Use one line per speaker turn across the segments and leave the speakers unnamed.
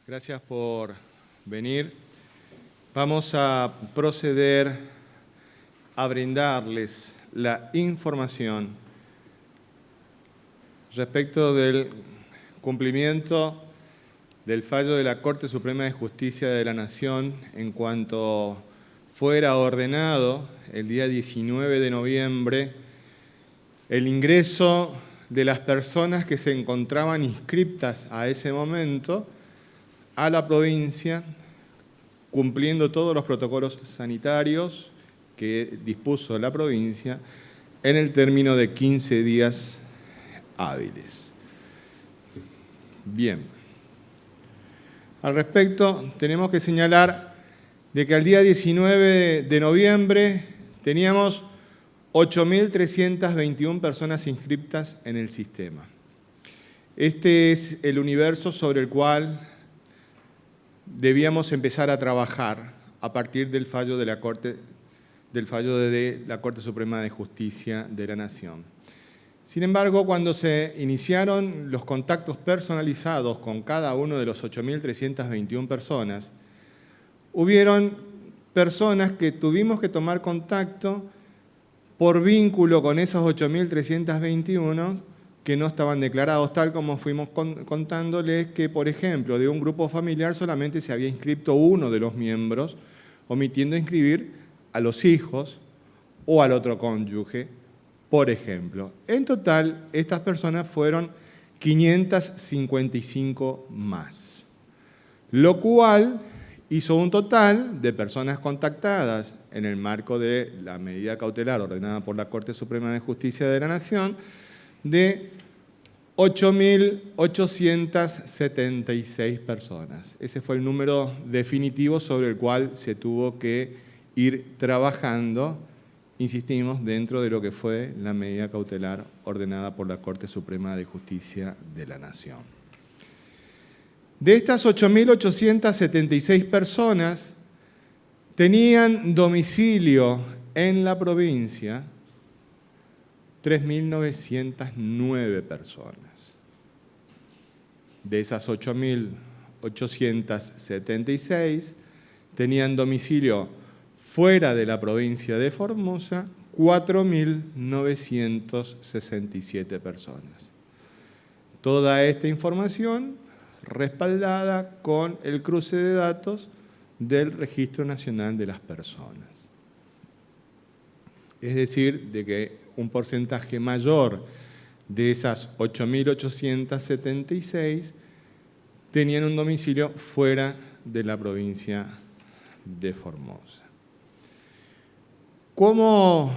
Gracias por venir. Vamos a proceder a brindarles la información respecto del cumplimiento del fallo de la Corte Suprema de Justicia de la Nación en cuanto fuera ordenado el día 19 de noviembre el ingreso de las personas que se encontraban inscriptas a ese momento a la provincia, cumpliendo todos los protocolos sanitarios que dispuso la provincia en el término de 15 días hábiles. Bien. Al respecto, tenemos que señalar de que al día 19 de noviembre teníamos 8.321 personas inscriptas en el sistema. Este es el universo sobre el cual debíamos empezar a trabajar a partir del fallo de la Corte Suprema de Justicia de la Nación. Sin embargo, cuando se iniciaron los contactos personalizados con cada uno de los 8.321 personas, hubieron personas que tuvimos que tomar contacto por vínculo con esos 8.321 que no estaban declarados, tal como fuimos contándoles que, por ejemplo, de un grupo familiar solamente se había inscrito uno de los miembros, omitiendo inscribir a los hijos o al otro cónyuge, por ejemplo. En total, estas personas fueron 555 más, lo cual hizo un total de personas contactadas en el marco de la medida cautelar ordenada por la Corte Suprema de Justicia de la Nación de 8.876 personas. Ese fue el número definitivo sobre el cual se tuvo que ir trabajando, insistimos, dentro de lo que fue la medida cautelar ordenada por la Corte Suprema de Justicia de la Nación. De estas 8.876 personas, tenían domicilio en la provincia 3.909 personas. De esas 8.876 tenían domicilio fuera de la provincia de Formosa 4.967 personas. Toda esta información respaldada con el cruce de datos del Registro Nacional de las Personas. Es decir, de que un porcentaje mayor de esas 8.876 tenían un domicilio fuera de la provincia de Formosa. ¿Cómo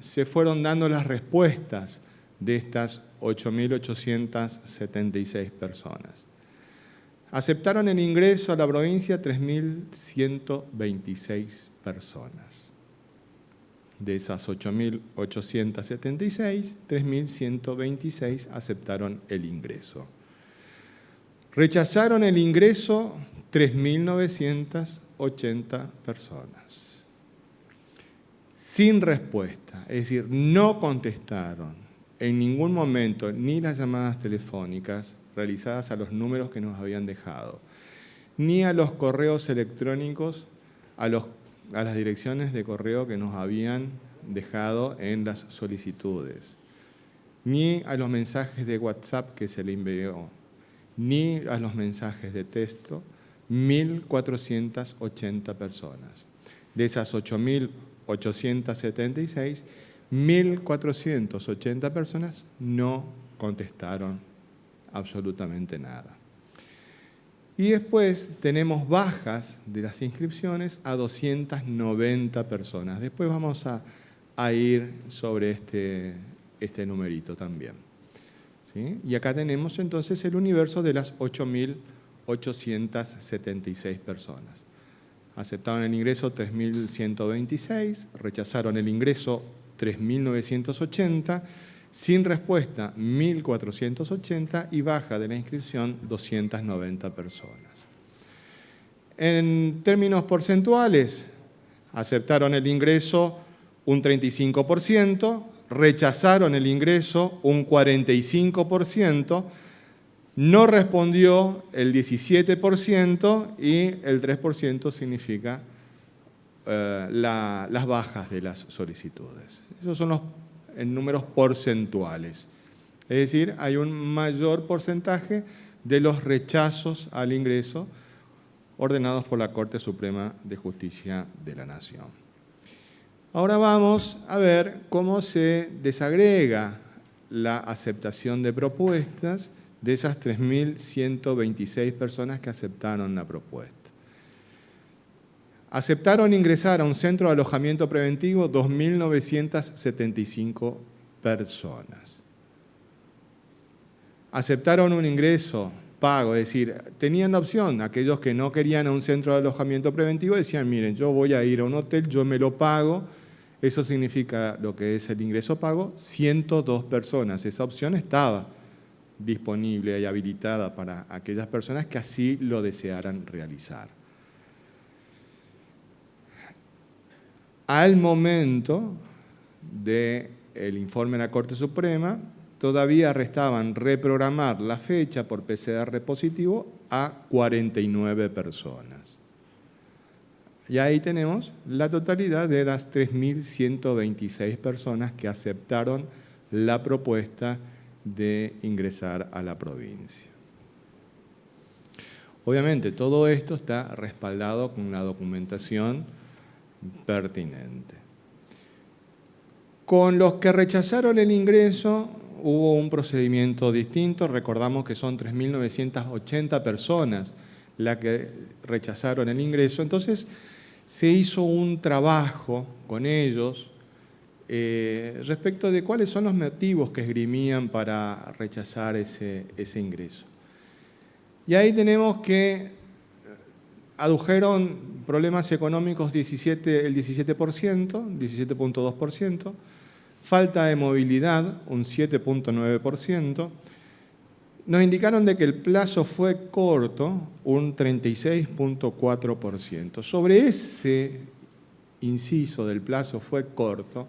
se fueron dando las respuestas de estas 8.876 personas? Aceptaron el ingreso a la provincia 3.126 personas. De esas 8.876, 3.126 aceptaron el ingreso. Rechazaron el ingreso 3.980 personas. Sin respuesta, es decir, no contestaron en ningún momento ni las llamadas telefónicas realizadas a los números que nos habían dejado, ni a los correos electrónicos, a las direcciones de correo que nos habían dejado en las solicitudes, ni a los mensajes de WhatsApp que se le envió, ni a los mensajes de texto, 1.480 personas. De esas 8.876, 1.480 personas no contestaron absolutamente nada. Y después tenemos bajas de las inscripciones a 290 personas. Después vamos a ir sobre este numerito también. ¿Sí? Y acá tenemos entonces el universo de las 8.876 personas. Aceptaron el ingreso 3.126, rechazaron el ingreso 3.980, sin respuesta 1.480 y baja de la inscripción 290 personas. En términos porcentuales, aceptaron el ingreso un 35%, rechazaron el ingreso un 45%, No respondió el 17% y el 3% significa las bajas de las solicitudes. Esos son los números porcentuales. Es decir, hay un mayor porcentaje de los rechazos al ingreso ordenados por la Corte Suprema de Justicia de la Nación. Ahora vamos a ver cómo se desagrega la aceptación de propuestas de esas 3.126 personas que aceptaron la propuesta. Aceptaron ingresar a un centro de alojamiento preventivo 2.975 personas. Aceptaron un ingreso pago, es decir, tenían la opción, aquellos que no querían a un centro de alojamiento preventivo decían, miren, yo voy a ir a un hotel, yo me lo pago, eso significa lo que es el ingreso pago, 102 personas, esa opción estaba disponible y habilitada para aquellas personas que así lo desearan realizar. Al momento del informe de la Corte Suprema, todavía restaban reprogramar la fecha por PCR positivo a 49 personas. Y ahí tenemos la totalidad de las 3.126 personas que aceptaron la propuesta de ingresar a la provincia. Obviamente, todo esto está respaldado con la documentación pertinente. Con los que rechazaron el ingreso hubo un procedimiento distinto. Recordamos que son 3.980 personas las que rechazaron el ingreso. Entonces se hizo un trabajo con ellos respecto de cuáles son los motivos que esgrimían para rechazar ese ingreso. Y ahí tenemos que adujeron problemas económicos el 17.2%, falta de movilidad, un 7.9%, nos indicaron de que el plazo fue corto, un 36.4%. Sobre ese inciso del plazo fue corto,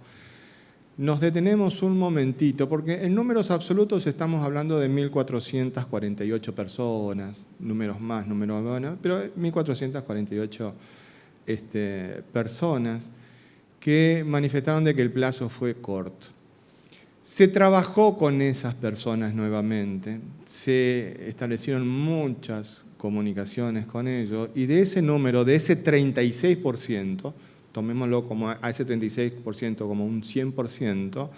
nos detenemos un momentito, porque en números absolutos estamos hablando de 1.448 personas, números más, números menos, pero 1.448 personas que manifestaron de que el plazo fue corto. Se trabajó con esas personas nuevamente, se establecieron muchas comunicaciones con ellos y de ese número, de ese 36%, tomémoslo como a ese 36% como un 100%,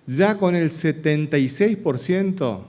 ya con el 76%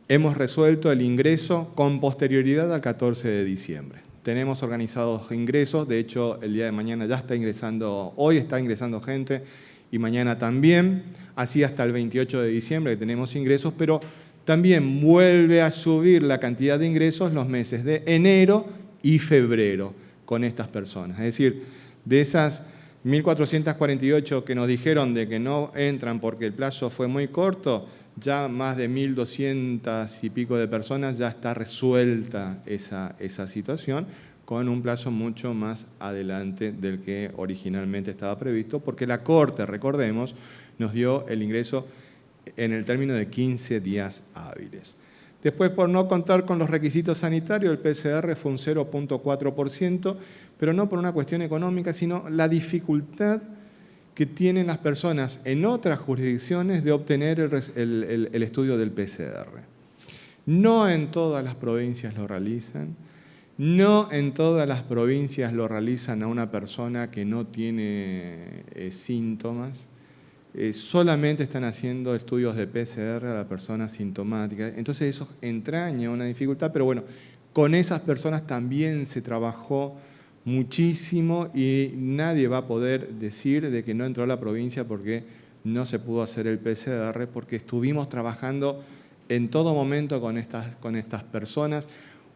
hemos resuelto el ingreso con posterioridad al 14 de diciembre. Tenemos organizados ingresos, de hecho el día de mañana ya está ingresando, hoy está ingresando gente y mañana también, así hasta el 28 de diciembre que tenemos ingresos, pero también vuelve a subir la cantidad de ingresos los meses de enero y febrero con estas personas. Es decir, de esas 1.448 que nos dijeron de que no entran porque el plazo fue muy corto, ya más de 1.200 y pico de personas ya está resuelta esa situación con un plazo mucho más adelante del que originalmente estaba previsto, porque la Corte, recordemos, nos dio el ingreso en el término de 15 días hábiles. Después, por no contar con los requisitos sanitarios, el PCR fue un 0.4%, pero no por una cuestión económica, sino la dificultad que tienen las personas en otras jurisdicciones de obtener el estudio del PCR. No en todas las provincias lo realizan, no en todas las provincias lo realizan a una persona que no tiene síntomas, solamente están haciendo estudios de PCR a la persona sintomática. Entonces eso entraña una dificultad, pero bueno, con esas personas también se trabajó muchísimo y nadie va a poder decir de que no entró a la provincia porque no se pudo hacer el PCR, porque estuvimos trabajando en todo momento con estas personas,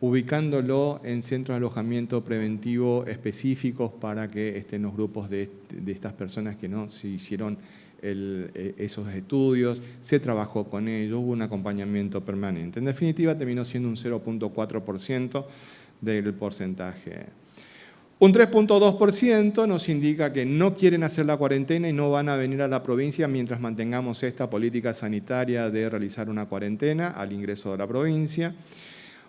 ubicándolo en centros de alojamiento preventivo específicos para que estén los grupos de estas personas que no se hicieron esos estudios, se trabajó con ellos, hubo un acompañamiento permanente. En definitiva, terminó siendo un 0.4% del porcentaje. Un 3.2% nos indica que no quieren hacer la cuarentena y no van a venir a la provincia mientras mantengamos esta política sanitaria de realizar una cuarentena al ingreso de la provincia.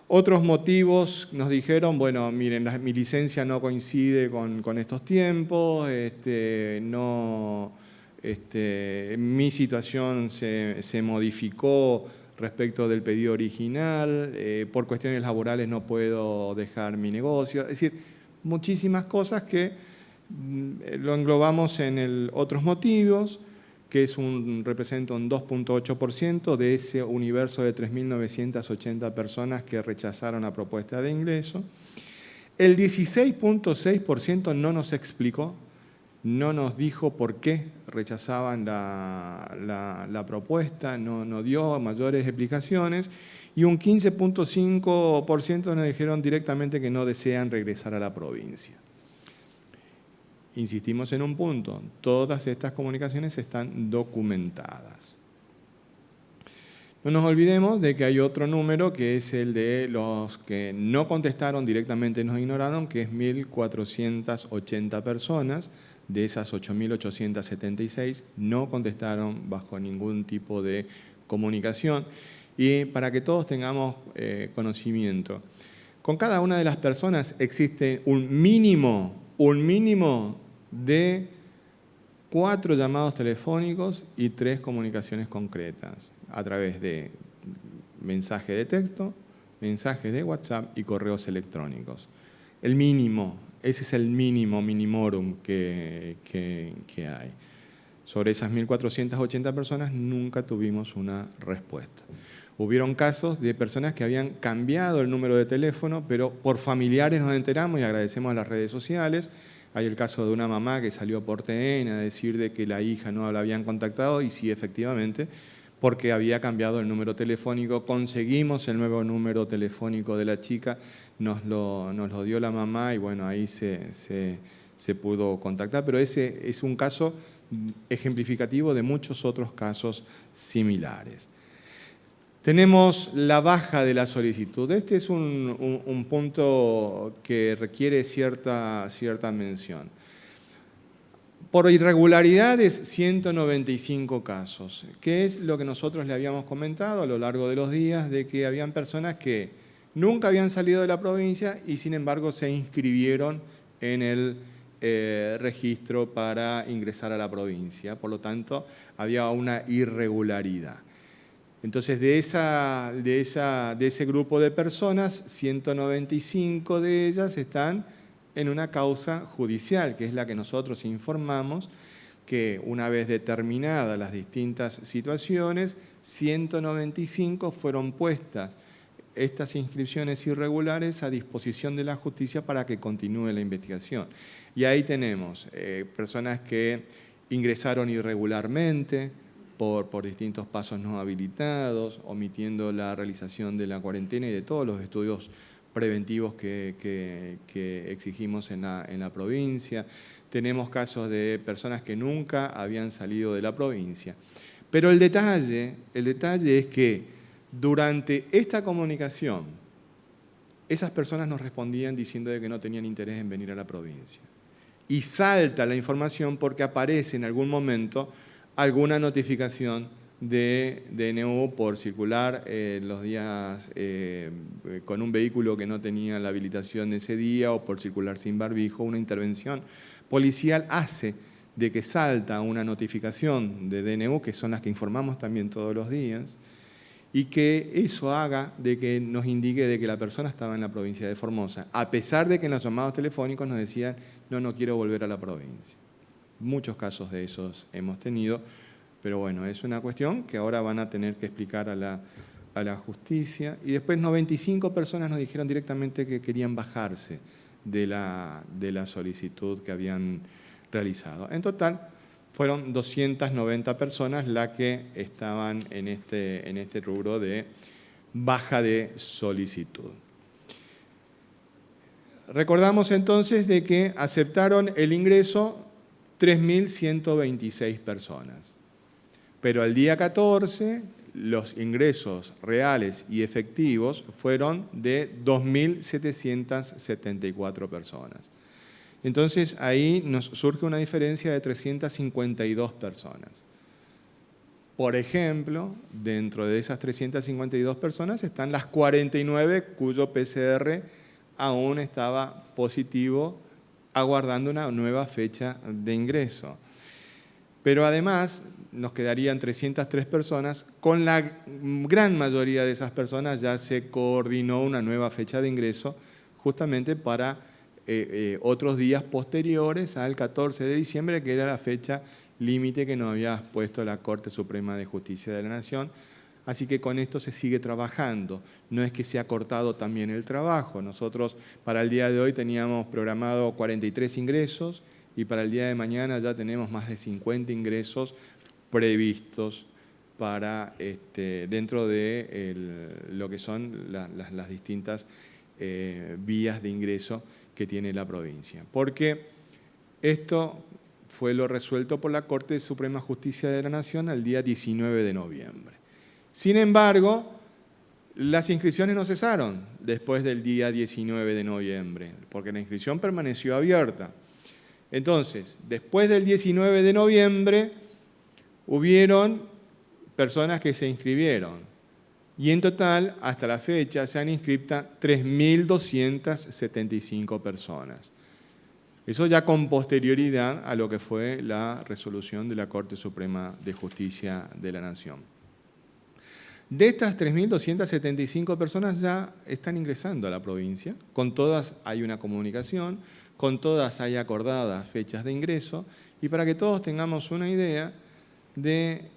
Otros motivos nos dijeron, bueno, miren, mi licencia no coincide con estos tiempos, mi situación se modificó respecto del pedido original, por cuestiones laborales no puedo dejar mi negocio. Es decir, muchísimas cosas que lo englobamos en otros motivos, que representa un 2.8% de ese universo de 3.980 personas que rechazaron la propuesta de ingreso. El 16.6% no nos explicó, no nos dijo por qué rechazaban la propuesta, no dio mayores explicaciones, y un 15.5% nos dijeron directamente que no desean regresar a la provincia. Insistimos en un punto, todas estas comunicaciones están documentadas. No nos olvidemos de que hay otro número que es el de los que no contestaron directamente, nos ignoraron, que es 1.480 personas. De esas 8.876 no contestaron bajo ningún tipo de comunicación. Y para que todos tengamos conocimiento, con cada una de las personas existe un mínimo de 4 llamados telefónicos y 3 comunicaciones concretas a través de mensaje de texto, mensajes de WhatsApp y correos electrónicos. El mínimo, ese es el mínimo, minimorum que hay. Sobre esas 1.480 personas nunca tuvimos una respuesta. Hubieron casos de personas que habían cambiado el número de teléfono, pero por familiares nos enteramos y agradecemos a las redes sociales. Hay el caso de una mamá que salió por TN a decir de que la hija no la habían contactado, y sí, efectivamente, porque había cambiado el número telefónico. Conseguimos el nuevo número telefónico de la chica, nos lo dio la mamá y bueno, ahí se pudo contactar, pero ese es un caso ejemplificativo de muchos otros casos similares. Tenemos la baja de la solicitud. Este es un punto que requiere cierta mención. Por irregularidades, 195 casos, que es lo que nosotros le habíamos comentado a lo largo de los días, de que habían personas que nunca habían salido de la provincia y sin embargo se inscribieron en el registro para ingresar a la provincia. Por lo tanto, había una irregularidad. Entonces, de ese grupo de personas, 195 de ellas están en una causa judicial, que es la que nosotros informamos, que una vez determinadas las distintas situaciones, 195 fueron puestas estas inscripciones irregulares a disposición de la justicia para que continúe la investigación. Y ahí tenemos personas que ingresaron irregularmente, por distintos pasos no habilitados, omitiendo la realización de la cuarentena y de todos los estudios preventivos que exigimos en la provincia. Tenemos casos de personas que nunca habían salido de la provincia. Pero el detalle es que durante esta comunicación, esas personas nos respondían diciendo de que no tenían interés en venir a la provincia. Y salta la información porque aparece en algún momento alguna notificación de DNU por circular los días con un vehículo que no tenía la habilitación ese día o por circular sin barbijo. Una intervención policial hace de que salta una notificación de DNU, que son las que informamos también todos los días, y que eso haga de que nos indique de que la persona estaba en la provincia de Formosa, a pesar de que en los llamados telefónicos nos decían no quiero volver a la provincia. Muchos casos de esos hemos tenido, pero bueno, es una cuestión que ahora van a tener que explicar a la justicia. Y después 95 personas nos dijeron directamente que querían bajarse de la solicitud que habían realizado. En total, fueron 290 personas las que estaban en este rubro de baja de solicitud. Recordamos entonces de que aceptaron el ingreso 3.126 personas. Pero al día 14, los ingresos reales y efectivos fueron de 2.774 personas. Entonces ahí nos surge una diferencia de 352 personas. Por ejemplo, dentro de esas 352 personas están las 49 cuyo PCR aún estaba positivo, aguardando una nueva fecha de ingreso. Pero además nos quedarían 303 personas, con la gran mayoría de esas personas ya se coordinó una nueva fecha de ingreso justamente para otros días posteriores al 14 de diciembre, que era la fecha límite que nos había puesto la Corte Suprema de Justicia de la Nación. Así que con esto se sigue trabajando. No es que se ha cortado también el trabajo. Nosotros para el día de hoy teníamos programado 43 ingresos y para el día de mañana ya tenemos más de 50 ingresos previstos para, dentro de lo que son las distintas vías de ingreso que tiene la provincia. Porque esto fue lo resuelto por la Corte Suprema de Justicia de la Nación el día 19 de noviembre. Sin embargo, las inscripciones no cesaron después del día 19 de noviembre, porque la inscripción permaneció abierta. Entonces, después del 19 de noviembre, hubieron personas que se inscribieron. Y en total, hasta la fecha, se han inscrito 3.275 personas. Eso ya con posterioridad a lo que fue la resolución de la Corte Suprema de Justicia de la Nación. De estas 3.275 personas ya están ingresando a la provincia, con todas hay una comunicación, con todas hay acordadas fechas de ingreso, y para que todos tengamos una idea de,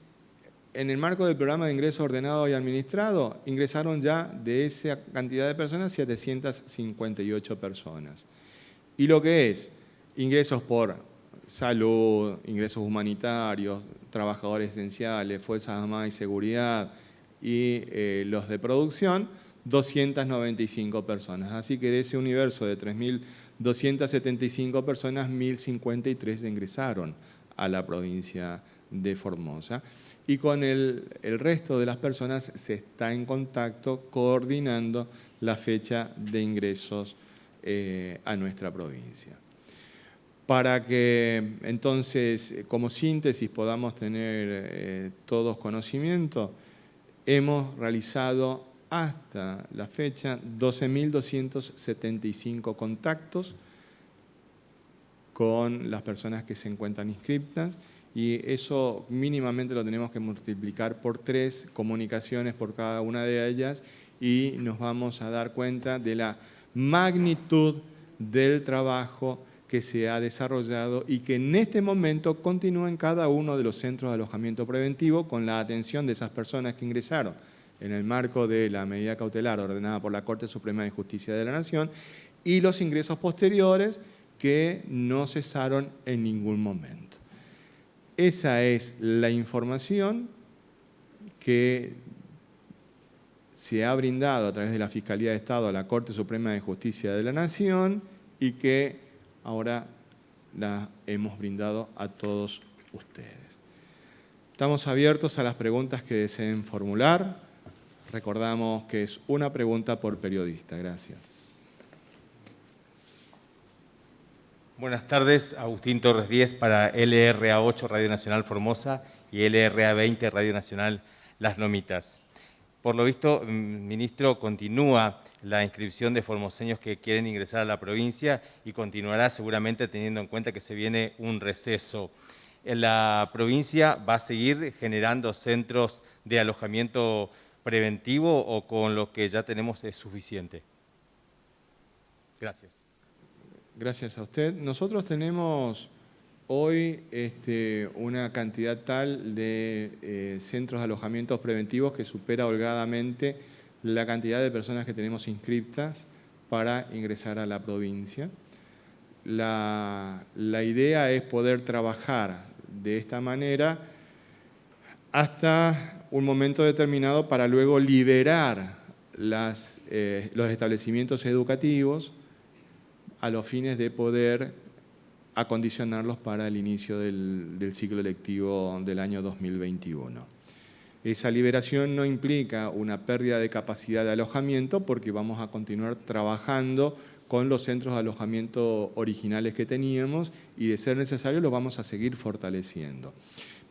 en el marco del programa de ingreso ordenado y administrado, ingresaron ya de esa cantidad de personas 758 personas. Y lo que es ingresos por salud, ingresos humanitarios, trabajadores esenciales, Fuerzas Armadas y Seguridad y los de producción, 295 personas. Así que de ese universo de 3.275 personas, 1.053 ingresaron a la provincia de Formosa. Y con el resto de las personas se está en contacto coordinando la fecha de ingresos a nuestra provincia. Para que entonces, como síntesis, podamos tener todos conocimiento, hemos realizado hasta la fecha 12.275 contactos con las personas que se encuentran inscriptas, y eso mínimamente lo tenemos que multiplicar por 3 comunicaciones por cada una de ellas, y nos vamos a dar cuenta de la magnitud del trabajo que se ha desarrollado y que en este momento continúa en cada uno de los centros de alojamiento preventivo con la atención de esas personas que ingresaron en el marco de la medida cautelar ordenada por la Corte Suprema de Justicia de la Nación y los ingresos posteriores que no cesaron en ningún momento. Esa es la información que se ha brindado a través de la Fiscalía de Estado a la Corte Suprema de Justicia de la Nación y que ahora la hemos brindado a todos ustedes. Estamos abiertos a las preguntas que deseen formular. Recordamos que es una pregunta por periodista. Gracias.
Buenas tardes, Agustín Torres 10 para LRA 8 Radio Nacional Formosa y LRA 20 Radio Nacional Las Lomitas. Por lo visto, ministro, continúa la inscripción de formoseños que quieren ingresar a la provincia y continuará seguramente teniendo en cuenta que se viene un receso. ¿La provincia va a seguir generando centros de alojamiento preventivo o con lo que ya tenemos es suficiente? Gracias.
Gracias a usted. Nosotros tenemos hoy una cantidad tal de centros de alojamientos preventivos que supera holgadamente la cantidad de personas que tenemos inscriptas para ingresar a la provincia. La idea es poder trabajar de esta manera hasta un momento determinado para luego liberar los establecimientos educativos a los fines de poder acondicionarlos para el inicio del ciclo lectivo del año 2021. Esa liberación no implica una pérdida de capacidad de alojamiento porque vamos a continuar trabajando con los centros de alojamiento originales que teníamos y, de ser necesario, lo vamos a seguir fortaleciendo.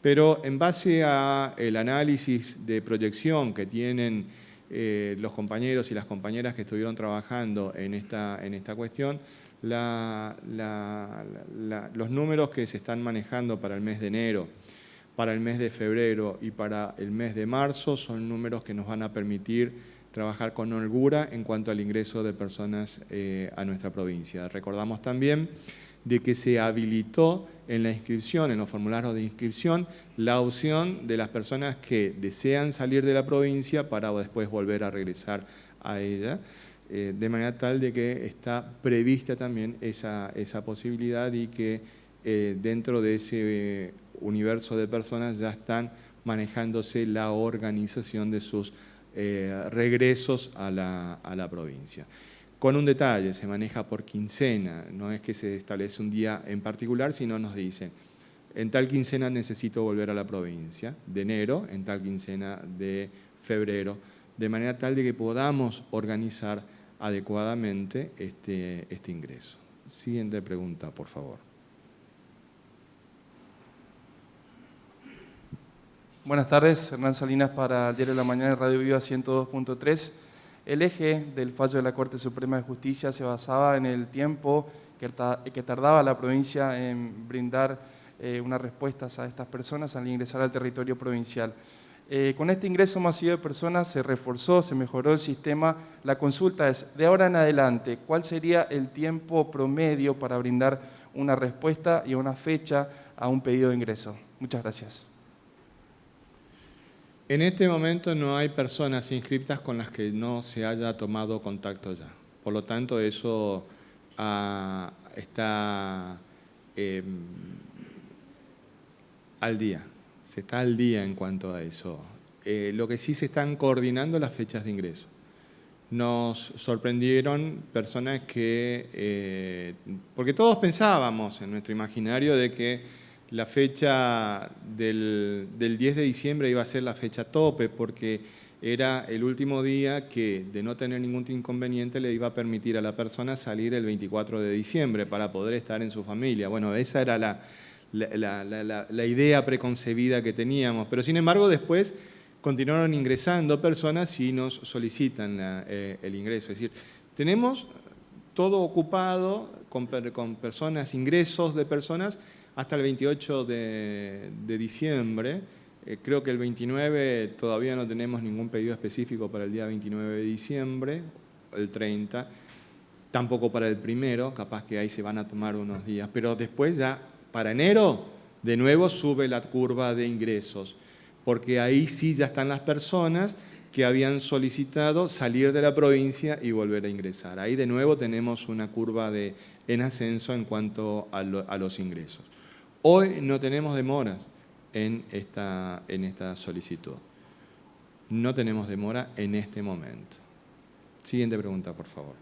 Pero en base al análisis de proyección que tienen los compañeros y las compañeras que estuvieron trabajando en esta cuestión, los números que se están manejando para el mes de enero, para el mes de febrero y para el mes de marzo son números que nos van a permitir trabajar con holgura en cuanto al ingreso de personas a nuestra provincia. Recordamos también de que se habilitó en la inscripción, en los formularios de inscripción, la opción de las personas que desean salir de la provincia para después volver a regresar a ella, de manera tal de que está prevista también esa posibilidad y que dentro de ese universo de personas ya están manejándose la organización de sus regresos a la provincia. Con un detalle, se maneja por quincena, no es que se establece un día en particular, sino nos dicen, en tal quincena necesito volver a la provincia, de enero, en tal quincena de febrero, de manera tal de que podamos organizar adecuadamente este ingreso. Siguiente pregunta, por favor.
Buenas tardes, Hernán Salinas para el Diario de la Mañana y Radio Viva 102.3. El eje del fallo de la Corte Suprema de Justicia se basaba en el tiempo que tardaba la provincia en brindar unas respuestas a estas personas al ingresar al territorio provincial. Con este ingreso masivo de personas se reforzó, se mejoró el sistema. La consulta es, de ahora en adelante, ¿cuál sería el tiempo promedio para brindar una respuesta y una fecha a un pedido de ingreso? Muchas gracias.
En este momento no hay personas inscritas con las que no se haya tomado contacto ya. Por lo tanto, eso está al día. Se está al día en cuanto a eso. Lo que sí se están coordinando las fechas de ingreso. Nos sorprendieron personas que, porque todos pensábamos en nuestro imaginario de que la fecha del 10 de diciembre iba a ser la fecha tope, porque era el último día que, de no tener ningún inconveniente, le iba a permitir a la persona salir el 24 de diciembre para poder estar en su familia. Bueno, esa era la idea preconcebida que teníamos, pero sin embargo después continuaron ingresando personas y nos solicitan el ingreso. Es decir, tenemos todo ocupado con personas, ingresos de personas hasta el 28 de diciembre. Creo que el 29 todavía no tenemos ningún pedido específico para el día 29 de diciembre, el 30, tampoco para el 1, capaz que ahí se van a tomar unos días, pero después ya para enero de nuevo sube la curva de ingresos, porque ahí sí ya están las personas que habían solicitado salir de la provincia y volver a ingresar. Ahí de nuevo tenemos una curva en ascenso en cuanto a los ingresos. Hoy no tenemos demoras en esta solicitud. No tenemos demora en este momento. Siguiente pregunta, por favor.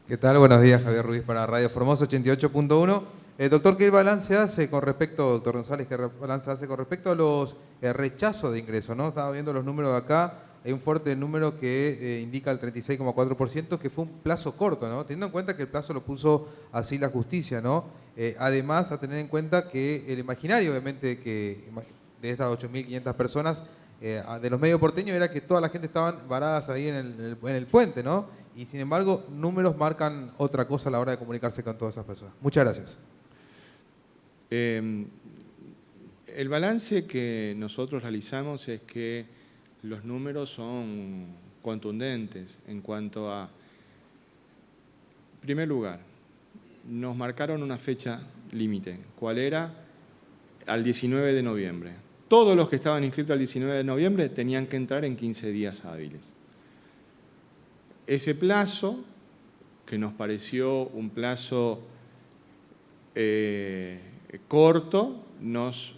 ¿Qué tal? Buenos días, Javier Ruiz para Radio Formosa 88.1. Doctor, ¿qué balance hace con respecto, doctor González, qué balance hace con respecto a los rechazos de ingreso, ¿no? Estaba viendo los números de acá, hay un fuerte número que indica el 36,4%, que fue un plazo corto, ¿no? Teniendo en cuenta que el plazo lo puso así la justicia, ¿no? Además, a tener en cuenta que el imaginario, obviamente, que de estas 8.500 personas, de los medios porteños, era que toda la gente estaban varadas ahí en el puente, ¿no? Y sin embargo, números marcan otra cosa a la hora de comunicarse con todas esas personas. Muchas gracias.
El balance que nosotros realizamos es que los números son contundentes en cuanto a, en primer lugar, nos marcaron una fecha límite. ¿Cuál era? Al 19 de noviembre. Todos los que estaban inscritos al 19 de noviembre tenían que entrar en 15 días hábiles. Ese plazo, que nos pareció un plazo corto, nos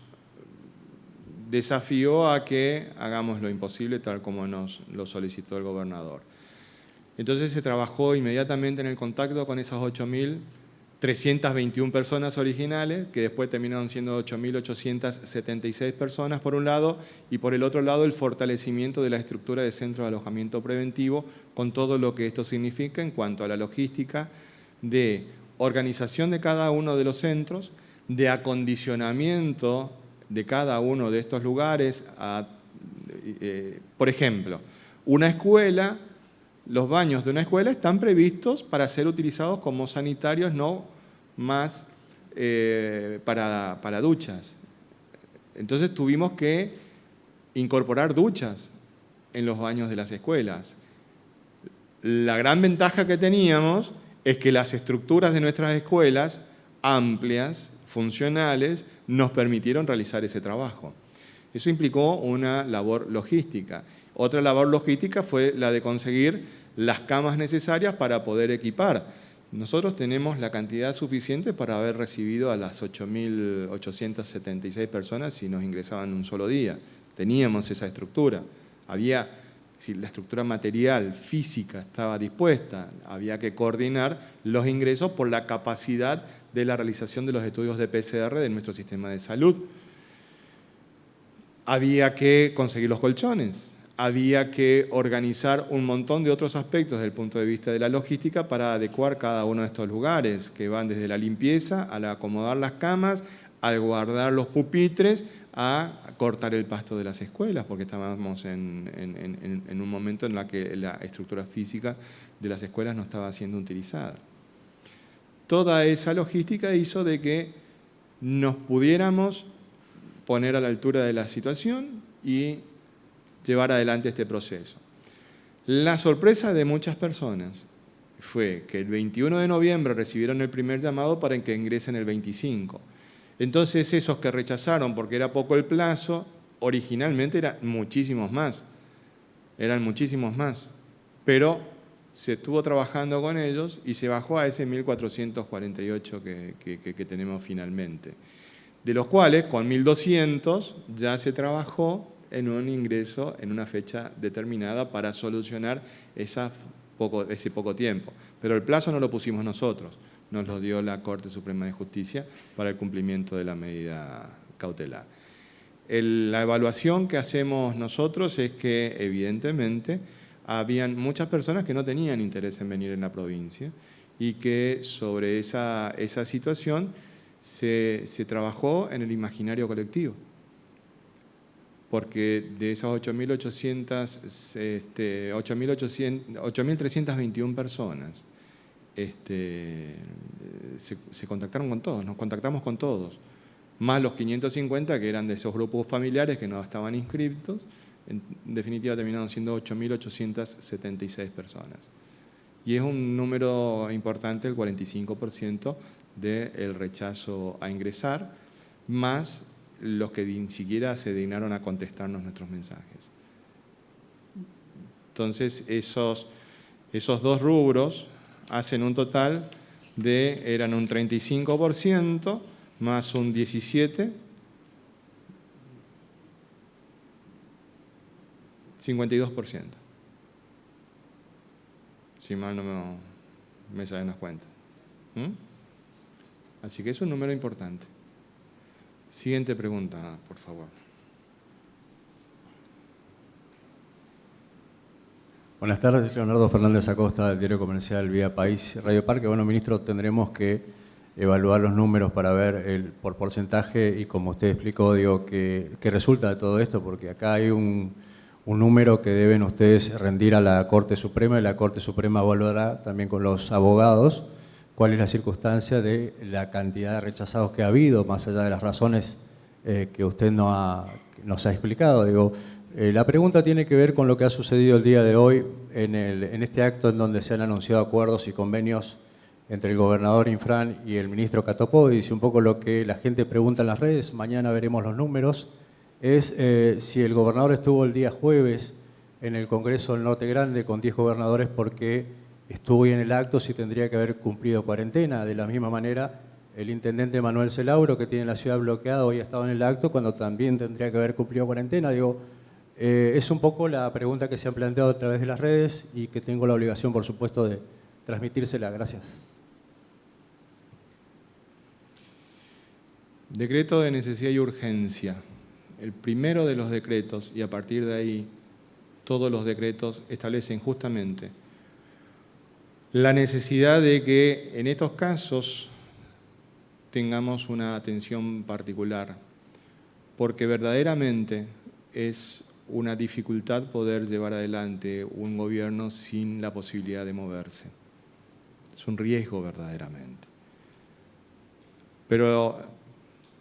desafió a que hagamos lo imposible tal como nos lo solicitó el gobernador. Entonces se trabajó inmediatamente en el contacto con esas 8.300 321 personas originales, que después terminaron siendo 8.876 personas por un lado, y por el otro lado el fortalecimiento de la estructura de centros de alojamiento preventivo, con todo lo que esto significa en cuanto a la logística de organización de cada uno de los centros, de acondicionamiento de cada uno de estos lugares. Por ejemplo, una escuela, los baños de una escuela están previstos para ser utilizados como sanitarios, no más para duchas. Entonces tuvimos que incorporar duchas en los baños de las escuelas. La gran ventaja que teníamos es que las estructuras de nuestras escuelas, amplias, funcionales, nos permitieron realizar ese trabajo. Eso implicó una labor logística. Otra labor logística fue la de conseguir las camas necesarias para poder equipar. Nosotros tenemos la cantidad suficiente para haber recibido a las 8.876 personas si nos ingresaban un solo día. Teníamos esa estructura. Si la estructura material, física, estaba dispuesta, había que coordinar los ingresos por la capacidad de la realización de los estudios de PCR de nuestro sistema de salud. Había que conseguir los colchones, había que organizar un montón de otros aspectos desde el punto de vista de la logística para adecuar cada uno de estos lugares, que van desde la limpieza, al acomodar las camas, al guardar los pupitres, a cortar el pasto de las escuelas, porque estábamos en un momento en el que la estructura física de las escuelas no estaba siendo utilizada. Toda esa logística hizo de que nos pudiéramos poner a la altura de la situación y llevar adelante este proceso. La sorpresa de muchas personas fue que el 21 de noviembre recibieron el primer llamado para que ingresen el 25. Entonces esos que rechazaron porque era poco el plazo, originalmente eran muchísimos más, pero se estuvo trabajando con ellos y se bajó a ese 1.448 que tenemos finalmente, de los cuales con 1.200 ya se trabajó en un ingreso en una fecha determinada para solucionar ese poco tiempo. Pero el plazo no lo pusimos nosotros, nos lo dio la Corte Suprema de Justicia para el cumplimiento de la medida cautelar. La evaluación que hacemos nosotros es que, evidentemente, habían muchas personas que no tenían interés en venir en la provincia y que sobre esa situación se trabajó en el imaginario colectivo. Porque de esas 8.321 personas, se contactaron con todos, nos contactamos con todos, más los 550 que eran de esos grupos familiares que no estaban inscritos. En definitiva terminaron siendo 8.876 personas. Y es un número importante, el 45% del rechazo a ingresar, más los que ni siquiera se dignaron a contestarnos nuestros mensajes. Entonces, esos dos rubros hacen un total eran un 35% más un 17%, 52%. Si mal no me salen las cuentas. Así que es un número importante. Siguiente pregunta, por favor.
Buenas tardes, Leonardo Fernández Acosta, del diario comercial Vía País Radio Parque. Bueno, ministro, tendremos que evaluar los números para ver por porcentaje y, como usted explicó, digo, qué resulta de todo esto, porque acá hay un número que deben ustedes rendir a la Corte Suprema y la Corte Suprema evaluará también con los abogados cuál es la circunstancia de la cantidad de rechazados que ha habido, más allá de las razones que usted nos ha explicado. Digo, la pregunta tiene que ver con lo que ha sucedido el día de hoy en este acto en donde se han anunciado acuerdos y convenios entre el gobernador Infran y el ministro Catopó. Y dice un poco lo que la gente pregunta en las redes, mañana veremos los números, es si el gobernador estuvo el día jueves en el Congreso del Norte Grande con 10 gobernadores porque estuvo hoy en el acto, si tendría que haber cumplido cuarentena. De la misma manera, el intendente Manuel Celauro, que tiene la ciudad bloqueada, hoy ha estado en el acto cuando también tendría que haber cumplido cuarentena. Digo, es un poco la pregunta que se han planteado a través de las redes y que tengo la obligación, por supuesto, de transmitírsela. Gracias.
Decreto de necesidad y urgencia. El primero de los decretos, y a partir de ahí todos los decretos establecen justamente la necesidad de que en estos casos tengamos una atención particular, porque verdaderamente es una dificultad poder llevar adelante un gobierno sin la posibilidad de moverse. Es un riesgo verdaderamente. Pero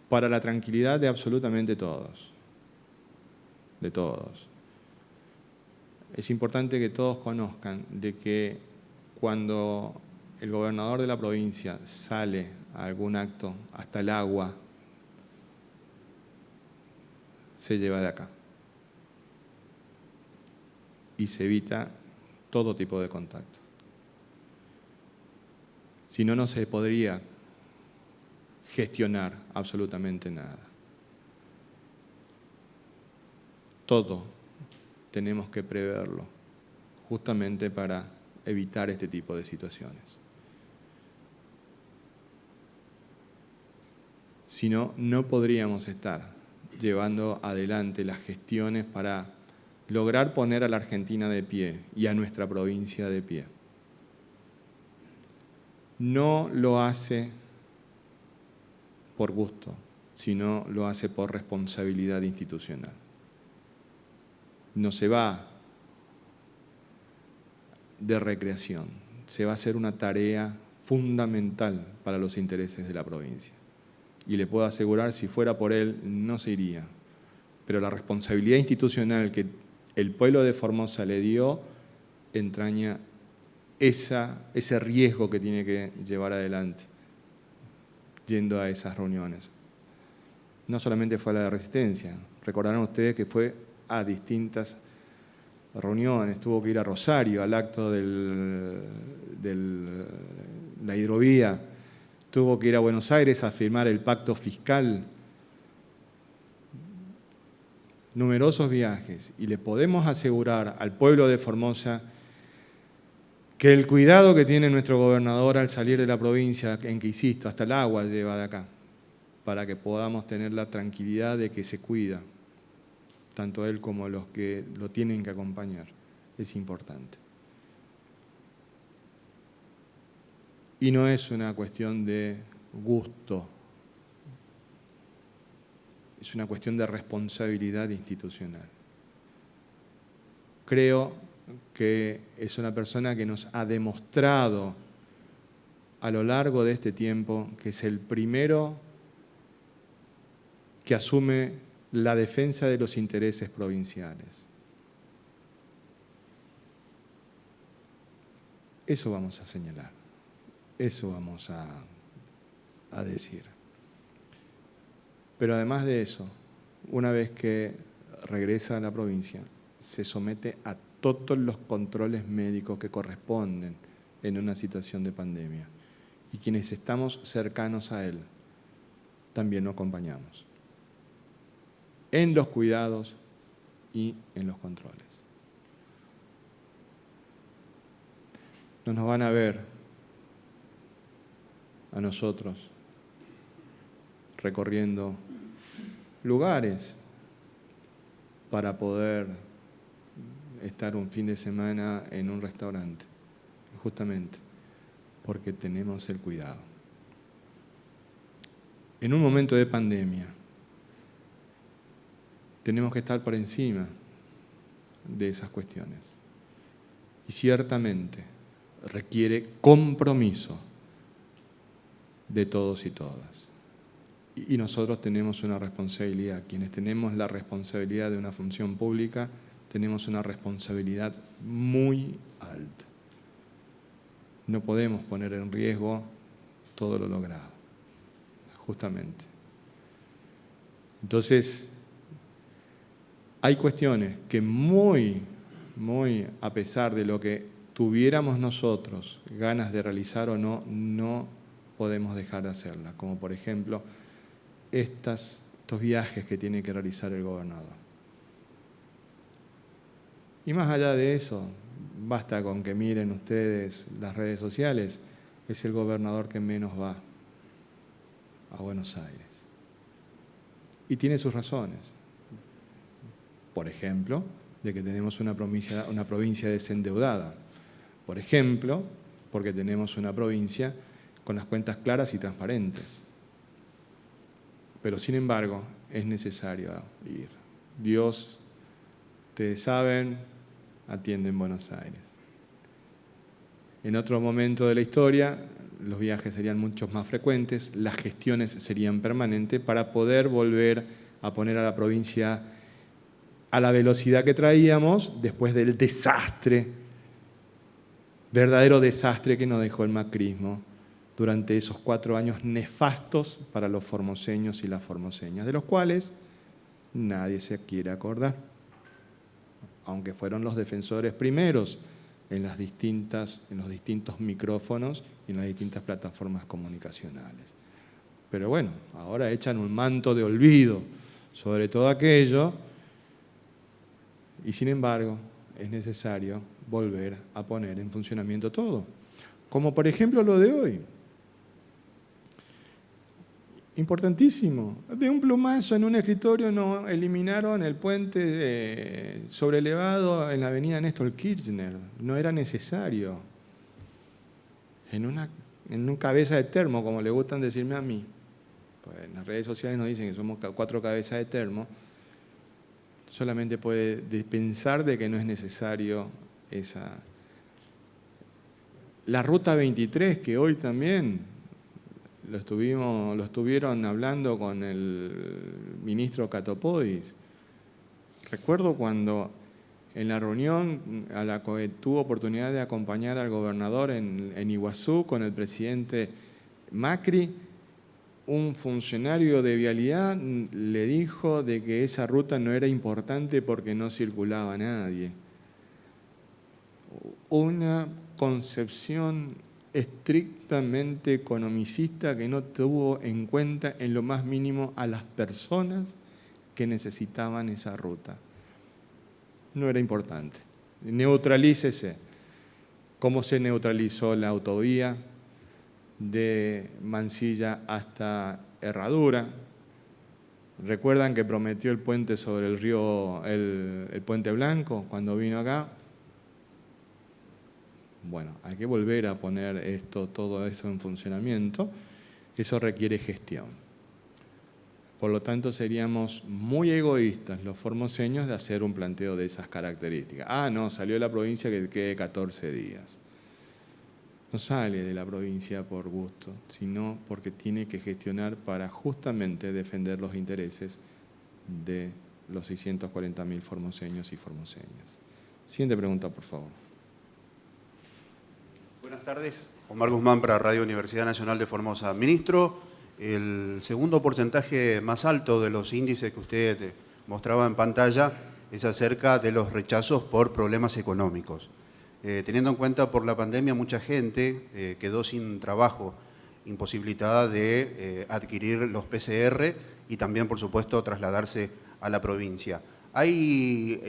para la tranquilidad de absolutamente todos, de todos. Es importante que todos conozcan de que cuando el gobernador de la provincia sale a algún acto, hasta el agua se lleva de acá. Y se evita todo tipo de contacto. Si no, no se podría gestionar absolutamente nada. Todo tenemos que preverlo, justamente para evitar este tipo de situaciones. Si no, no podríamos estar llevando adelante las gestiones para lograr poner a la Argentina de pie y a nuestra provincia de pie. No lo hace por gusto, sino lo hace por responsabilidad institucional. No se va de recreación, se va a hacer una tarea fundamental para los intereses de la provincia. Y le puedo asegurar, si fuera por él, no se iría. Pero la responsabilidad institucional que el pueblo de Formosa le dio entraña ese riesgo que tiene que llevar adelante yendo a esas reuniones. No solamente fue a la de Resistencia, recordarán ustedes que fue a distintas reuniones, tuvo que ir a Rosario al acto de la hidrovía, tuvo que ir a Buenos Aires a firmar el pacto fiscal. Numerosos viajes, y le podemos asegurar al pueblo de Formosa que el cuidado que tiene nuestro gobernador al salir de la provincia, en que, insisto, hasta el agua lleva de acá, para que podamos tener la tranquilidad de que se cuida, tanto él como los que lo tienen que acompañar, es importante. Y no es una cuestión de gusto, es una cuestión de responsabilidad institucional. Creo que es una persona que nos ha demostrado a lo largo de este tiempo que es el primero que asume la defensa de los intereses provinciales. Eso vamos a señalar, eso vamos a decir. Pero además de eso, una vez que regresa a la provincia, se somete a todos los controles médicos que corresponden en una situación de pandemia. Y quienes estamos cercanos a él, también lo acompañamos en los cuidados y en los controles. No nos van a ver a nosotros recorriendo lugares para poder estar un fin de semana en un restaurante, justamente porque tenemos el cuidado. En un momento de pandemia, tenemos que estar por encima de esas cuestiones. Y ciertamente requiere compromiso de todos y todas. Y nosotros tenemos una responsabilidad. Quienes tenemos la responsabilidad de una función pública, tenemos una responsabilidad muy alta. No podemos poner en riesgo todo lo logrado, justamente. Entonces, hay cuestiones que muy a pesar de lo que tuviéramos nosotros ganas de realizar o no, no podemos dejar de hacerlas, como por ejemplo estos viajes que tiene que realizar el gobernador. Y más allá de eso, basta con que miren ustedes las redes sociales, es el gobernador que menos va a Buenos Aires. Y tiene sus razones. Por ejemplo, de que tenemos una provincia desendeudada. Por ejemplo, porque tenemos una provincia con las cuentas claras y transparentes. Pero sin embargo, es necesario ir. Dios, ustedes saben, atiende en Buenos Aires. En otro momento de la historia, los viajes serían mucho más frecuentes, las gestiones serían permanentes para poder volver a poner a la provincia a la velocidad que traíamos después del desastre, verdadero desastre que nos dejó el macrismo durante esos 4 años nefastos para los formoseños y las formoseñas, de los cuales nadie se quiere acordar, aunque fueron los defensores primeros en los distintos micrófonos y en las distintas plataformas comunicacionales. Pero bueno, ahora echan un manto de olvido sobre todo aquello y sin embargo es necesario volver a poner en funcionamiento todo. Como por ejemplo lo de hoy. Importantísimo. De un plumazo en un escritorio no eliminaron el puente sobrelevado en la avenida Néstor Kirchner. No era necesario. En un cabeza de termo, como le gustan decirme a mí. Pues en las redes sociales nos dicen que somos 4 cabezas de termo. Solamente puede pensar de que no es necesario esa. La Ruta 23, que hoy también lo estuvieron hablando con el ministro Catopodis. Recuerdo cuando en la reunión a la que tuvo oportunidad de acompañar al gobernador en Iguazú con el presidente Macri, un funcionario de vialidad le dijo de que esa ruta no era importante porque no circulaba nadie. Una concepción estrictamente economicista que no tuvo en cuenta en lo más mínimo a las personas que necesitaban esa ruta. No era importante. Neutralícese. ¿Cómo se neutralizó la autovía de Mansilla hasta Herradura? ¿Recuerdan que prometió el puente sobre el río, el Puente Blanco, cuando vino acá? Bueno, hay que volver a poner todo eso en funcionamiento. Eso requiere gestión. Por lo tanto, seríamos muy egoístas los formoseños de hacer un planteo de esas características. Ah, no, salió de la provincia que quede 14 días. No sale de la provincia por gusto, sino porque tiene que gestionar para justamente defender los intereses de los 640.000 formoseños y formoseñas. Siguiente pregunta, por favor.
Buenas tardes, Omar Guzmán para Radio Universidad Nacional de Formosa. Ministro, el segundo porcentaje más alto de los índices que usted mostraba en pantalla es acerca de los rechazos por problemas económicos. Teniendo en cuenta por la pandemia mucha gente quedó sin trabajo, imposibilitada de adquirir los PCR y también, por supuesto, trasladarse a la provincia. ¿Hay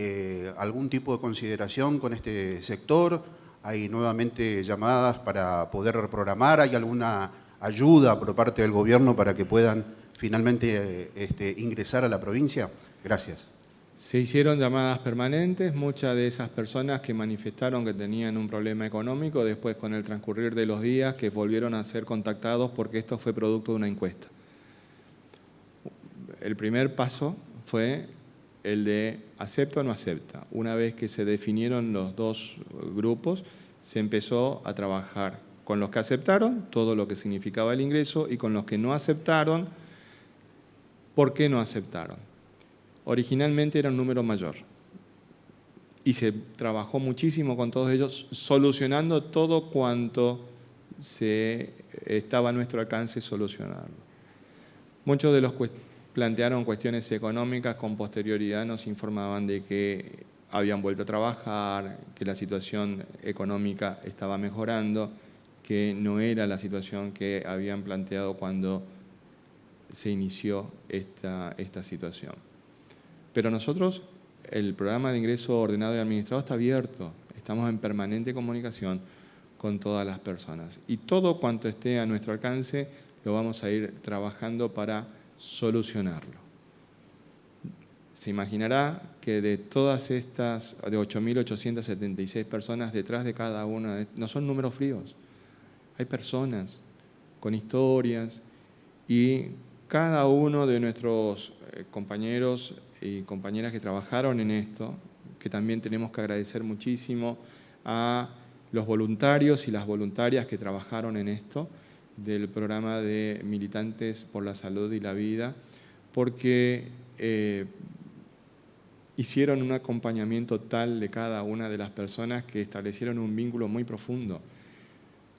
algún tipo de consideración con este sector? ¿Hay nuevamente llamadas para poder reprogramar? ¿Hay alguna ayuda por parte del gobierno para que puedan finalmente ingresar a la provincia? Gracias.
Se hicieron llamadas permanentes, muchas de esas personas que manifestaron que tenían un problema económico, después con el transcurrir de los días que volvieron a ser contactados porque esto fue producto de una encuesta. El primer paso fue el de acepta o no acepta. Una vez que se definieron los dos grupos, se empezó a trabajar con los que aceptaron todo lo que significaba el ingreso y con los que no aceptaron, ¿por qué no aceptaron? Originalmente era un número mayor y se trabajó muchísimo con todos ellos, solucionando todo cuanto estaba a nuestro alcance solucionarlo. Muchos de los plantearon cuestiones económicas, con posterioridad nos informaban de que habían vuelto a trabajar, que la situación económica estaba mejorando, que no era la situación que habían planteado cuando se inició esta situación. Pero nosotros, el programa de ingreso ordenado y administrado está abierto, estamos en permanente comunicación con todas las personas. Y todo cuanto esté a nuestro alcance lo vamos a ir trabajando para solucionarlo. se imaginará que de todas estas, de 8.876 personas, detrás de cada una, no son números fríos, hay personas con historias, y cada uno de nuestros compañeros y compañeras que trabajaron en esto, que también tenemos que agradecer muchísimo a los voluntarios y las voluntarias que trabajaron en esto, del programa de Militantes por la Salud y la Vida, porque hicieron un acompañamiento tal de cada una de las personas que establecieron un vínculo muy profundo,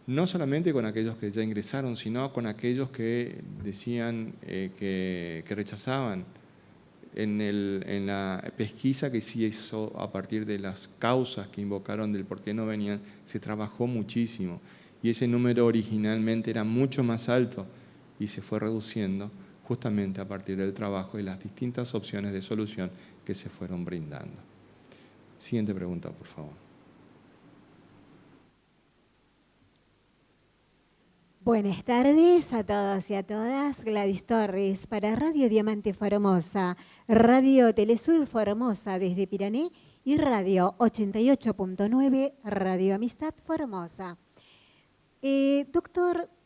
no solamente con aquellos que ya ingresaron, sino con aquellos que decían que rechazaban. En la pesquisa que se hizo a partir de las causas que invocaron del por qué no venían, se trabajó muchísimo, y ese número originalmente era mucho más alto y se fue reduciendo justamente a partir del trabajo y las distintas opciones de solución que se fueron brindando. Siguiente pregunta, por favor.
Buenas tardes a todos y a todas. Gladys Torres para Radio Diamante Formosa, Radio Telesur Formosa desde Pirané y Radio 88.9 Radio Amistad Formosa.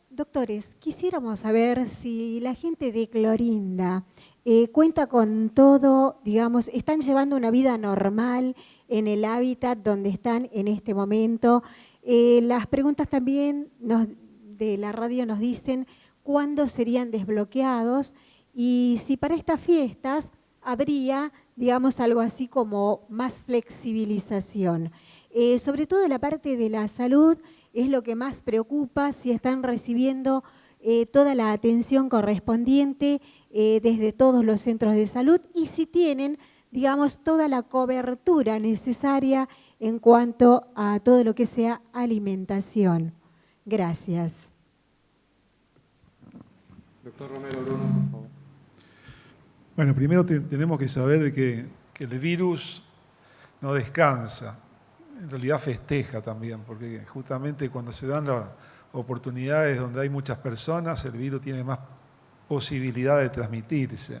Doctores, quisiéramos saber si la gente de Clorinda cuenta con todo, digamos, están llevando una vida normal en el hábitat donde están en este momento. Las preguntas también de la radio nos dicen cuándo serían desbloqueados y si para estas fiestas habría, digamos, algo así como más flexibilización. Sobre todo la parte de la salud es lo que más preocupa, si están recibiendo toda la atención correspondiente desde todos los centros de salud y si tienen, digamos, toda la cobertura necesaria en cuanto a todo lo que sea alimentación. Gracias.
Doctor Romero Bruno, por favor.
Bueno, primero tenemos que saber de que el virus no descansa, en realidad festeja también, porque justamente cuando se dan las oportunidades donde hay muchas personas, el virus tiene más posibilidad de transmitirse.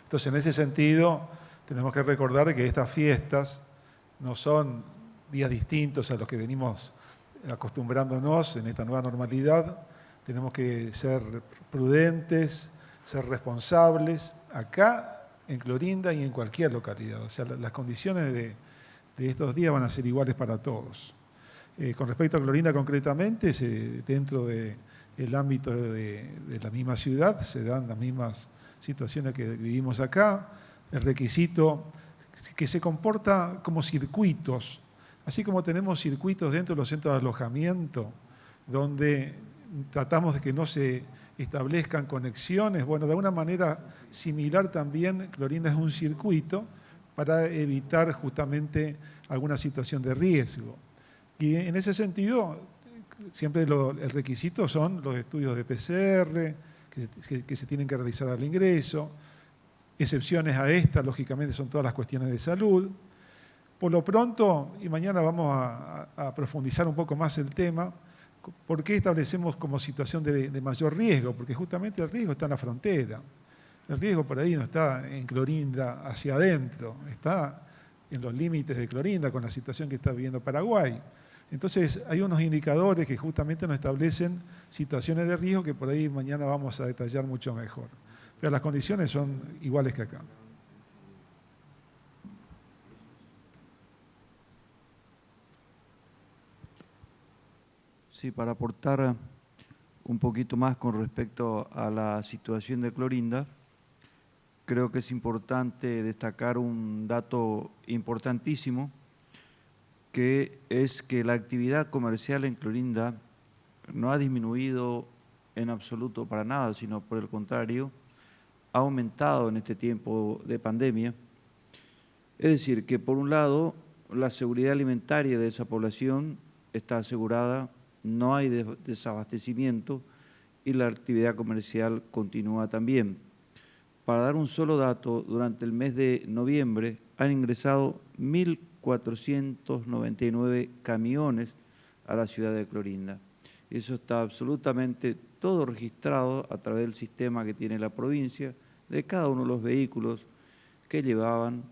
Entonces, en ese sentido, tenemos que recordar que estas fiestas no son días distintos a los que venimos acostumbrándonos en esta nueva normalidad. Tenemos que ser prudentes, ser responsables, acá en Clorinda y en cualquier localidad. O sea, las condiciones de estos días van a ser iguales para todos. Con respecto a Clorinda concretamente, dentro del ámbito de la misma ciudad se dan las mismas situaciones que vivimos acá. El requisito que se comporta como circuitos, así como tenemos circuitos dentro de los centros de alojamiento, donde tratamos de que no se establezcan conexiones. Bueno, de una manera similar también, Clorinda es un circuito para evitar justamente alguna situación de riesgo. Y en ese sentido, siempre el requisito son los estudios de PCR que se tienen que realizar al ingreso. Excepciones a esta, lógicamente, son todas las cuestiones de salud. Por lo pronto, y mañana vamos a profundizar un poco más el tema, ¿por qué establecemos como situación de mayor riesgo? Porque justamente el riesgo está en la frontera. El riesgo por ahí no está en Clorinda hacia adentro, está en los límites de Clorinda con la situación que está viviendo Paraguay. Entonces hay unos indicadores que justamente nos establecen situaciones de riesgo que por ahí mañana vamos a detallar mucho mejor. Pero las condiciones son iguales que acá.
Sí, para aportar un poquito más con respecto a la situación de Clorinda, creo que es importante destacar un dato importantísimo, que es que la actividad comercial en Clorinda no ha disminuido en absoluto para nada, sino por el contrario, ha aumentado en este tiempo de pandemia. Es decir, que por un lado, la seguridad alimentaria de esa población está asegurada, no hay desabastecimiento y la actividad comercial continúa también. Para dar un solo dato, durante el mes de noviembre han ingresado 1.499 camiones a la ciudad de Clorinda. Eso está absolutamente todo registrado a través del sistema que tiene la provincia, de cada uno de los vehículos qué llevaban,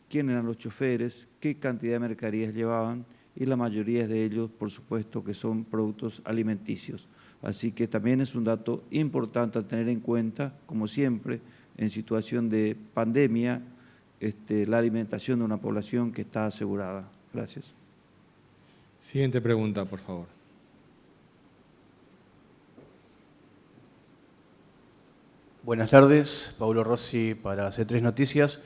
quién eran los choferes, qué cantidad de mercaderías llevaban, y la mayoría de ellos, por supuesto, que son productos alimenticios. Así que también es un dato importante a tener en cuenta, como siempre, en situación de pandemia, la alimentación de una población que está asegurada. Gracias.
Siguiente pregunta, por favor.
Buenas tardes, Paulo Rossi para C3 Noticias.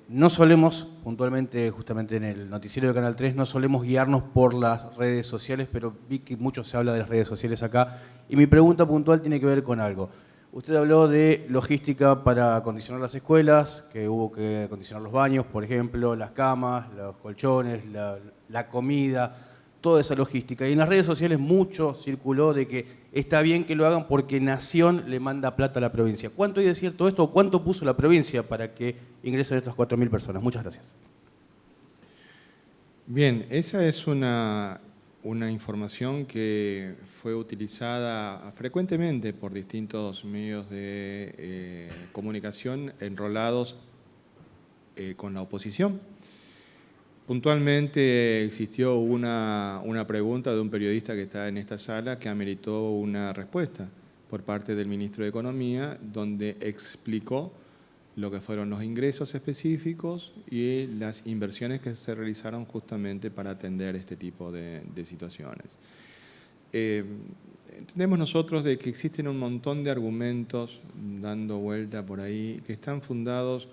No solemos, puntualmente, justamente en el noticiero de Canal 3, no solemos guiarnos por las redes sociales, pero vi que mucho se habla de las redes sociales acá, y mi pregunta puntual tiene que ver con algo. Usted habló de logística para acondicionar las escuelas, que hubo que acondicionar los baños, por ejemplo, las camas, los colchones, la comida, toda esa logística. Y en las redes sociales mucho circuló de que está bien que lo hagan porque Nación le manda plata a la provincia. ¿Cuánto hay de cierto esto o cuánto puso la provincia para que ingresen estas 4.000 personas? Muchas gracias.
Bien, esa es una información que fue utilizada frecuentemente por distintos medios de comunicación enrolados con la oposición. Puntualmente existió una pregunta de un periodista que está en esta sala que ameritó una respuesta por parte del ministro de Economía, donde explicó lo que fueron los ingresos específicos y las inversiones que se realizaron justamente para atender este tipo de situaciones. Entendemos nosotros de que existen un montón de argumentos dando vuelta por ahí que están fundados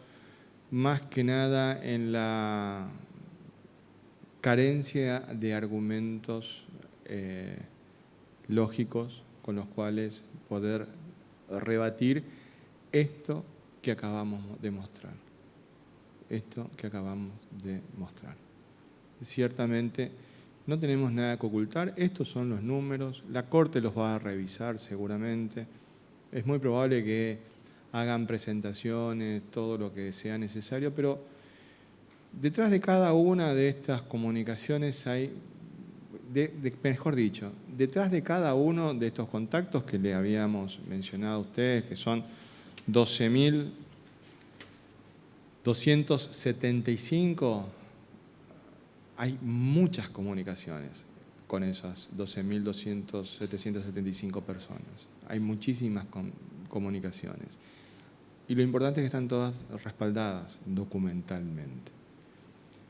más que nada en la carencia de argumentos lógicos con los cuales poder rebatir esto que acabamos de mostrar. Esto que acabamos de mostrar. Ciertamente no tenemos nada que ocultar, estos son los números, la Corte los va a revisar seguramente, es muy probable que hagan presentaciones, todo lo que sea necesario, pero detrás de cada una de estas comunicaciones hay, mejor dicho, detrás de cada uno de estos contactos que le habíamos mencionado a ustedes, que son 12.275, hay muchas comunicaciones con esas 12.775 personas. Hay muchísimas comunicaciones. Y lo importante es que están todas respaldadas documentalmente.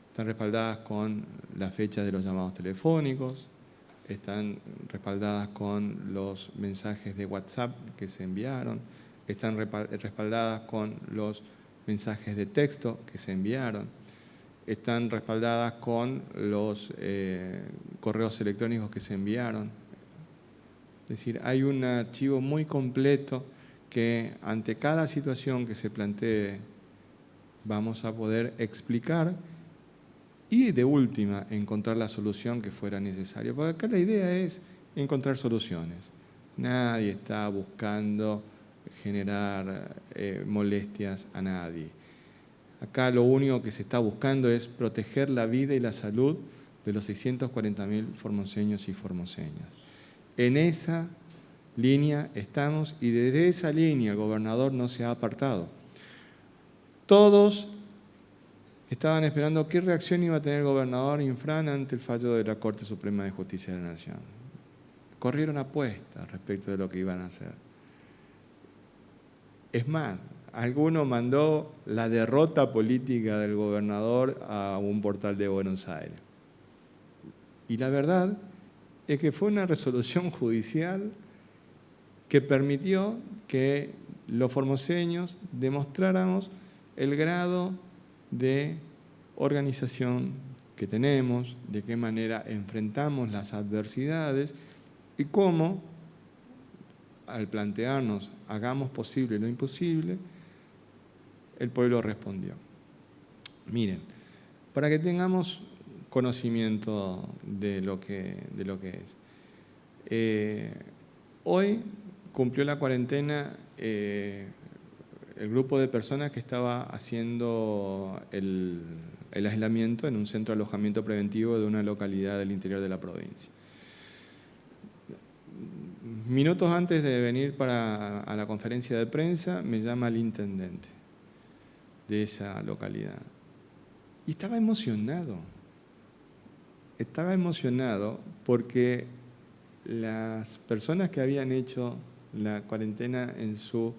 Están respaldadas con la fecha de los llamados telefónicos, están respaldadas con los mensajes de WhatsApp que se enviaron, están respaldadas con los mensajes de texto que se enviaron, están respaldadas con los correos electrónicos que se enviaron. Es decir, hay un archivo muy completo que ante cada situación que se plantee vamos a poder explicar y de última encontrar la solución que fuera necesaria. Porque acá la idea es encontrar soluciones. Nadie está buscando generar molestias a nadie. Acá lo único que se está buscando es proteger la vida y la salud de los 640.000 formoseños y formoseñas. En esa línea estamos y desde esa línea el gobernador no se ha apartado. Todos estaban esperando qué reacción iba a tener el gobernador Infran ante el fallo de la Corte Suprema de Justicia de la Nación. Corrieron apuestas respecto de lo que iban a hacer. Es más, alguno mandó la derrota política del gobernador a un portal de Buenos Aires. Y la verdad es que fue una resolución judicial que permitió que los formoseños demostráramos el grado de organización que tenemos, de qué manera enfrentamos las adversidades y cómo, al plantearnos hagamos posible lo imposible, el pueblo respondió. Miren, para que tengamos conocimiento de lo que es. Hoy cumplió la cuarentena el grupo de personas que estaba haciendo el aislamiento en un centro de alojamiento preventivo de una localidad del interior de la provincia. Minutos antes de venir a la conferencia de prensa, me llama el intendente. de esa localidad. Y estaba emocionado. Estaba emocionado porque las personas que habían hecho la cuarentena en su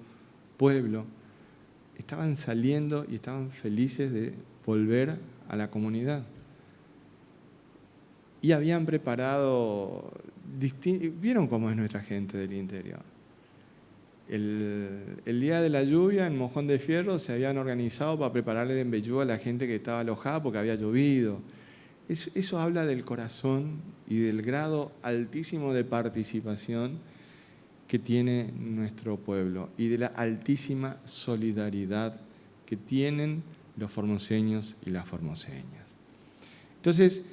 pueblo estaban saliendo y estaban felices de volver a la comunidad. Y habían preparado, vieron cómo es nuestra gente del interior. El día de la lluvia en Mojón de Fierro se habían organizado para prepararle el embellú a la gente que estaba alojada porque había llovido. Eso habla del corazón y del grado altísimo de participación que tiene nuestro pueblo y de la altísima solidaridad que tienen los formoseños y las formoseñas. Entonces,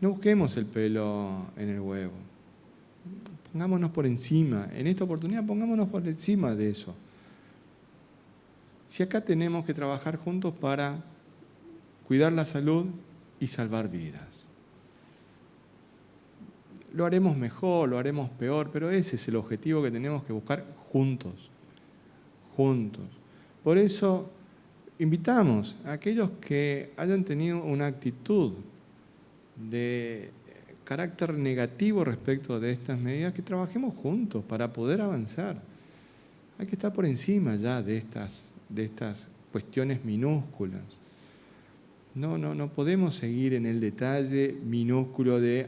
no busquemos el pelo en el huevo. Pongámonos por encima. En esta oportunidad pongámonos por encima de eso. Si acá tenemos que trabajar juntos para cuidar la salud y salvar vidas. Lo haremos mejor, lo haremos peor, pero ese es el objetivo que tenemos que buscar juntos. Juntos. Por eso invitamos a aquellos que hayan tenido una actitud de carácter negativo respecto de estas medidas, que trabajemos juntos para poder avanzar. Hay que estar por encima ya de estas cuestiones minúsculas. No podemos seguir en el detalle minúsculo de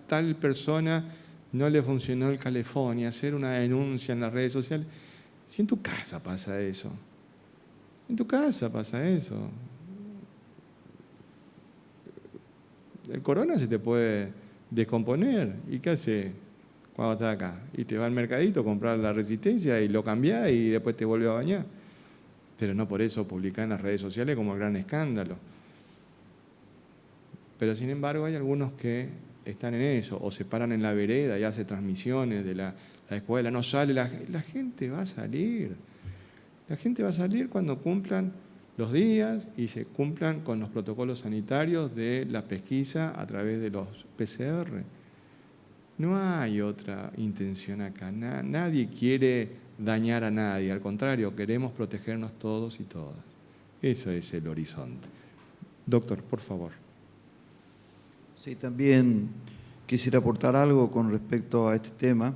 tal persona no le funcionó el calefón y hacer una denuncia en las redes sociales. Si en tu casa pasa eso, en tu casa pasa eso. El corona se te puede descomponer. ¿Y qué hace cuando estás acá? Y te va al mercadito a comprar la resistencia y lo cambiás y después te vuelve a bañar. Pero no por eso publicar en las redes sociales como el gran escándalo. Pero sin embargo hay algunos que están en eso, o se paran en la vereda y hacen transmisiones de la escuela, no sale, la gente va a salir. La gente va a salir cuando cumplan los días y se cumplan con los protocolos sanitarios de la pesquisa a través de los PCR. No hay otra intención acá, nadie quiere dañar a nadie, al contrario, queremos protegernos todos y todas. Ese es el horizonte. Doctor, por favor.
Sí, también quisiera aportar algo con respecto a este tema,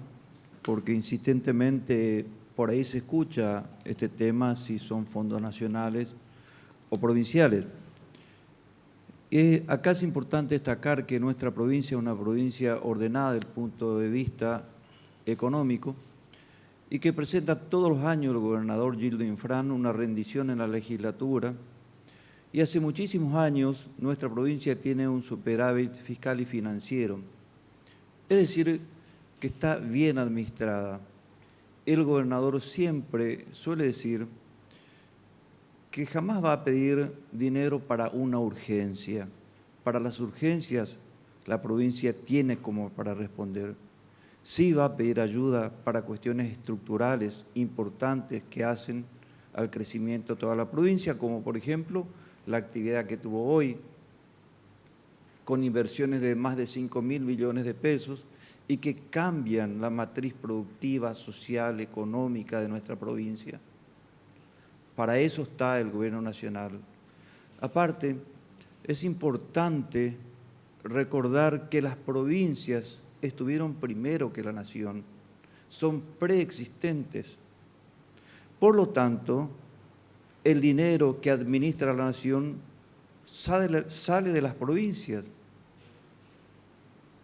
porque insistentemente por ahí se escucha este tema, si son fondos nacionales o provinciales. Acá es importante destacar que nuestra provincia es una provincia ordenada desde el punto de vista económico y que presenta todos los años el gobernador Gildo Infran una rendición en la legislatura. Y hace muchísimos años nuestra provincia tiene un superávit fiscal y financiero, es decir, que está bien administrada. El gobernador siempre suele decir que jamás va a pedir dinero para una urgencia. Para las urgencias la provincia tiene como para responder. Sí va a pedir ayuda para cuestiones estructurales importantes que hacen al crecimiento de toda la provincia, como por ejemplo la actividad que tuvo hoy, con inversiones de más de 5.000 millones de pesos y que cambian la matriz productiva, social, económica de nuestra provincia. Para eso está el gobierno nacional. Aparte, es importante recordar que las provincias estuvieron primero que la nación, son preexistentes. Por lo tanto, el dinero que administra la nación sale de las provincias.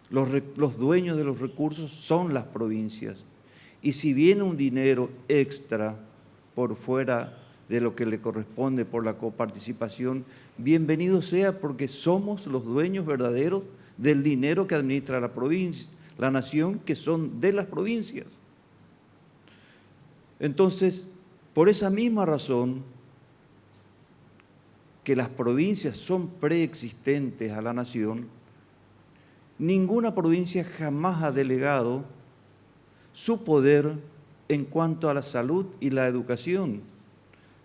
Los dueños de los recursos son las provincias. Y si viene un dinero extra por fuera de lo que le corresponde por la coparticipación, bienvenido sea, porque somos los dueños verdaderos del dinero que administra la provincia, la nación, que son de las provincias. Entonces, por esa misma razón, que las provincias son preexistentes a la nación, ninguna provincia jamás ha delegado su poder en cuanto a la salud y la educación.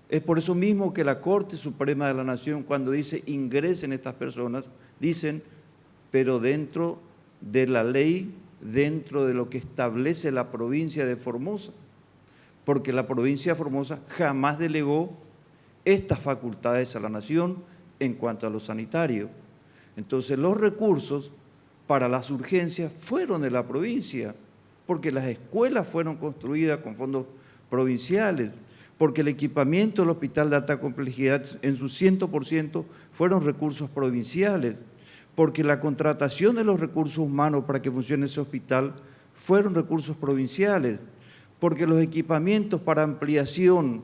Es por eso mismo que la Corte Suprema de la Nación, cuando dice ingresen estas personas, dicen, pero dentro de la ley, dentro de lo que establece la provincia de Formosa, porque la provincia de Formosa jamás delegó estas facultades a la nación en cuanto a lo sanitario. Entonces los recursos para las urgencias fueron de la provincia, porque las escuelas fueron construidas con fondos provinciales, porque el equipamiento del hospital de alta complejidad en su 100% fueron recursos provinciales, porque la contratación de los recursos humanos para que funcione ese hospital fueron recursos provinciales, porque los equipamientos para ampliación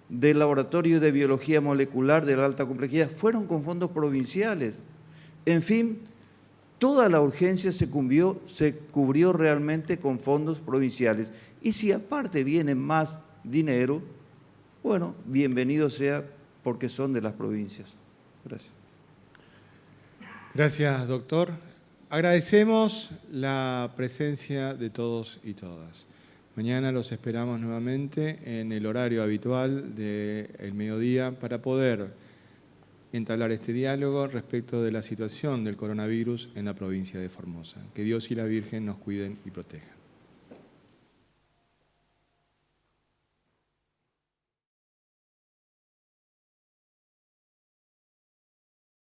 del laboratorio de biología molecular de la alta complejidad fueron con fondos provinciales. En fin, toda la urgencia se cubrió realmente con fondos provinciales. Y si aparte viene más dinero, bueno, bienvenido sea porque son de las provincias. Gracias.
Gracias, doctor. Agradecemos la presencia de todos y todas. Mañana los esperamos nuevamente en el horario habitual del mediodía para poder entablar este diálogo respecto de la situación del coronavirus en la provincia de Formosa. Que Dios y la Virgen nos cuiden y protejan.